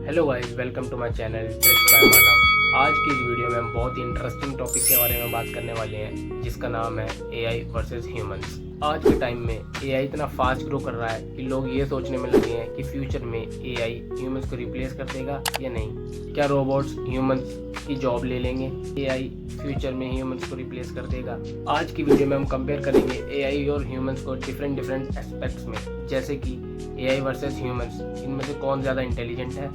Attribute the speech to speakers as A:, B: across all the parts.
A: Hello guys, welcome to my channel tricks by Manav. आज की इस वीडियो में हम बहुत ही इंटरेस्टिंग टॉपिक के बारे में बात करने वाले हैं, जिसका नाम है एआई वर्सेस ह्यूमंस। आज के टाइम में एआई इतना फास्ट ग्रो कर रहा है कि लोग ये सोचने में लगे हैं कि फ्यूचर में एआई ह्यूमंस को रिप्लेस कर देगा या नहीं। क्या रोबोट्स ह्यूमंस की जॉब ले लेंगे? एआई फ्यूचर में ह्यूमंस को रिप्लेस कर देगा? आज की वीडियो में हम कंपेयर करेंगे एआई और ह्यूमंस को डिफरेंट एस्पेक्ट्स में, जैसे कि एआई वर्सेस ह्यूमंस, इनमें से कौन ज़्यादा इंटेलिजेंट है,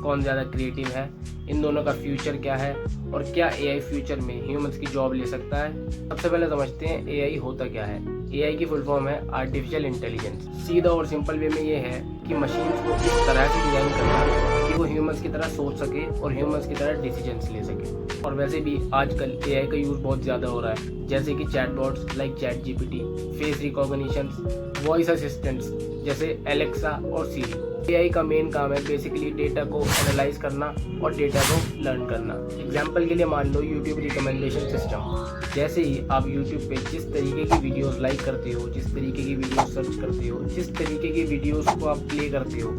A: कौन ज़्यादा क्रिएटिव है, इन दोनों का फ्यूचर क्या है और क्या एआई फ्यूचर में ह्यूमंस की जॉब ले सकता है। सबसे पहले समझते हैं एआई होता क्या है। एआई की फुल फॉर्म है आर्टिफिशियल इंटेलिजेंस। सीधा और सिंपल वे में ये है कि मशीन्स को इस तरह से डिजाइन करना कि वो ह्यूमंस की तरह सोच सके और ह्यूमंस की तरह डिसीजंस ले सके। और वैसे भी आजकल एआई का यूज़ बहुत ज़्यादा हो रहा है, जैसे कि chatbots like chat GPT, face recognition, voice assistants जैसे एलेक्सा और सीरी। एआई का मेन काम है बेसिकली डेटा को एनालाइज करना और डेटा को लर्न करना। एग्जाम्पल के लिए मान लो यूट्यूब रिकमेंडेशन सिस्टम। जैसे ही आप यूट्यूब पे जिस तरीके की वीडियोस लाइक करते हो, जिस तरीके की वीडियोस सर्च करते हो, जिस तरीके की वीडियोस को आप प्ले करते हो,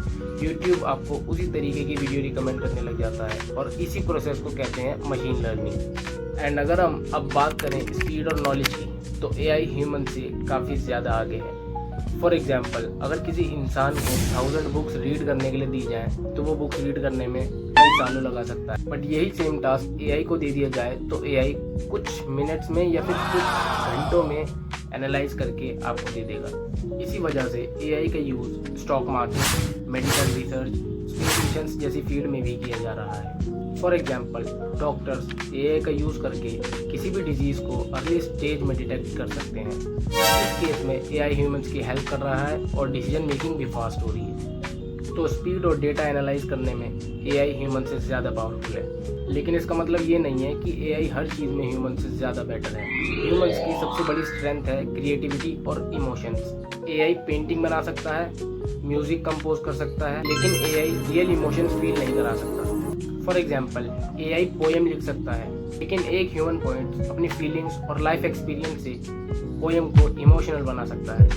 A: यूट्यूब आपको उसी तरीके की वीडियो रिकमेंड करने लग जाता है और इसी प्रोसेस को कहते हैं मशीन लर्निंग। एंड अगर हम अब बात करें स्पीड और नॉलेज की, तो एआई ह्यूमन से काफ़ी ज़्यादा आगे है। फॉर एग्जाम्पल, अगर किसी इंसान को 1000 बुक्स रीड करने के लिए दी जाए तो वो बुक्स रीड करने में कई सालों लगा सकता है। बट यही सेम टास्क एआई को दे दिया जाए तो एआई कुछ मिनट्स में या फिर कुछ घंटों में एनालाइज करके आपको दे देगा। इसी वजह से एआई का use stock market, medical research, space missions जैसी फील्ड में भी किया जा रहा है। फॉर एग्जाम्पल, डॉक्टर्स एआई का यूज़ करके किसी भी डिजीज़ को अर्ली स्टेज में डिटेक्ट कर सकते हैं। इस केस में एआई ह्यूमंस की हेल्प कर रहा है और डिसीजन मेकिंग भी फास्ट हो रही है। तो स्पीड और डेटा एनालाइज करने में एआई ह्यूमन से ज़्यादा पावरफुल है। लेकिन इसका मतलब ये नहीं है कि एआई हर चीज़ में ह्यूमन से ज़्यादा बेटर है। ह्यूमंस की सबसे बड़ी स्ट्रेंथ है क्रिएटिविटी और इमोशंस। एआई पेंटिंग बना सकता है, म्यूजिक कंपोज कर सकता है, लेकिन एआई रियल इमोशंस फील नहीं करा सकता। फॉर एग्जाम्पल, एआई पोएम लिख सकता है, लेकिन एक ह्यूमन पॉइंट अपनी फीलिंग्स और लाइफ एक्सपीरियंस से पोएम को इमोशनल बना सकता है।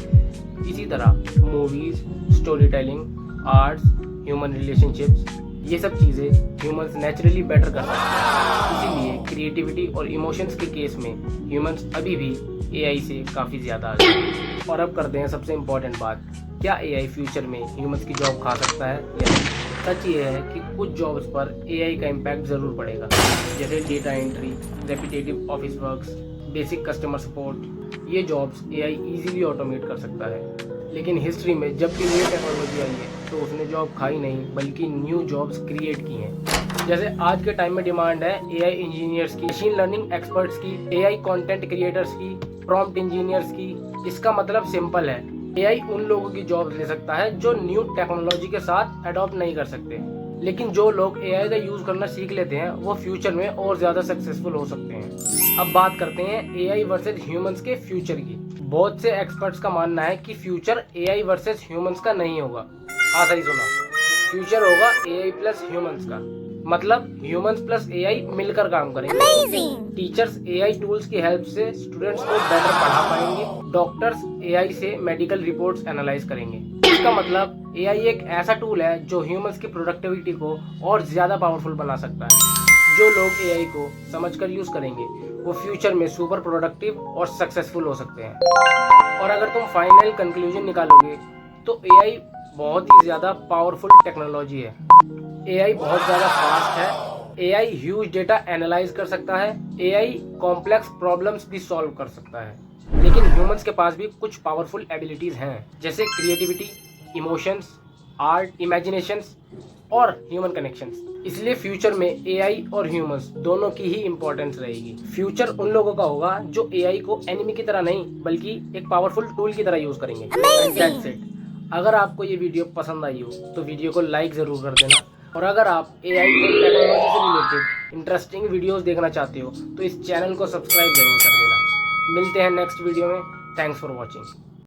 A: इसी तरह movies, story telling, arts, human relationships, ये सब चीज़ें ह्यूमंस नेचुरली बेटर कर सकते हैं। इसीलिए क्रिएटिविटी और इमोशंस के केस में ह्यूमंस अभी भी एआई से काफ़ी ज़्यादा आगे हैं। और अब करते हैं सबसे इम्पोर्टेंट बात, क्या एआई फ्यूचर में ह्यूमंस की जॉब खा सकता है या नहीं। सच ये है कि कुछ जॉब्स पर एआई का इम्पैक्ट ज़रूर पड़ेगा, जैसे data entry, repetitive office works, basic customer support. ये जॉब्स एआई इजीली ऑटोमेट कर सकता है। लेकिन हिस्ट्री में जब भी न्यू टेक्नोलॉजी आई है तो उसने जॉब खाई नहीं, बल्कि न्यू जॉब्स क्रिएट की हैं। जैसे आज के टाइम में डिमांड है एआई इंजीनियर्स की, मशीन लर्निंग एक्सपर्ट्स की, एआई कंटेंट क्रिएटर्स की, प्रॉम्प्ट इंजीनियर्स की। इसका मतलब सिंपल है, एआई उन लोगों की जॉब ले सकता है जो न्यू टेक्नोलॉजी के साथ अडॉप्ट नहीं कर सकते। लेकिन जो लोग एआई का यूज करना सीख लेते हैं वो फ्यूचर में और ज्यादा सक्सेसफुल हो सकते हैं। अब बात करते हैं एआई वर्सेस ह्यूमंस के फ्यूचर की। बहुत से एक्सपर्ट्स का मानना है कि फ्यूचर एआई वर्सेस ह्यूमंस का नहीं होगा। हाँ, सही सुना, फ्यूचर होगा एआई प्लस ह्यूमंस का। मतलब ह्यूमंस प्लस एआई मिलकर काम करेंगे। टीचर्स एआई टूल्स की हेल्प से स्टूडेंट्स को बेटर पढ़ा पाएंगे। डॉक्टर्स एआई से मेडिकल रिपोर्ट्स एनालाइज करेंगे। इसका मतलब एआई एक ऐसा टूल है जो ह्यूमंस की प्रोडक्टिविटी को और ज्यादा पावरफुल बना सकता है। जो लोग एआई को समझकर यूज करेंगे वो फ्यूचर में सुपर प्रोडक्टिव और सक्सेसफुल हो सकते हैं। और अगर तुम फाइनल कंक्लूजन निकालोगे तो एआई बहुत ही ज्यादा पावरफुल टेक्नोलॉजी है। एआई बहुत ज़्यादा फास्ट है। एआई ह्यूज डेटा एनालाइज कर सकता है। एआई कॉम्प्लेक्स प्रॉब्लम्स भी सॉल्व कर सकता है। लेकिन ह्यूमंस के पास भी कुछ पावरफुल एबिलिटीज हैं, जैसे क्रिएटिविटी, इमोशंस, आर्ट, इमेजिनेशंस और ह्यूमन कनेक्शंस। इसलिए फ्यूचर में एआई और ह्यूमंस दोनों की ही इंपॉर्टेंस रहेगी। फ्यूचर उन लोगों का होगा जो एआई को एनिमी की तरह नहीं, बल्कि एक पावरफुल टूल की तरह यूज करेंगे। That's it। अगर आपको ये वीडियो पसंद आई हो तो वीडियो को लाइक ज़रूर कर देना। और अगर आप एआई और टेक्नोलॉजी से रिलेटेड इंटरेस्टिंग वीडियोस देखना चाहते हो तो इस चैनल को सब्सक्राइब जरूर कर देना। मिलते हैं नेक्स्ट वीडियो में। Thanks for watching.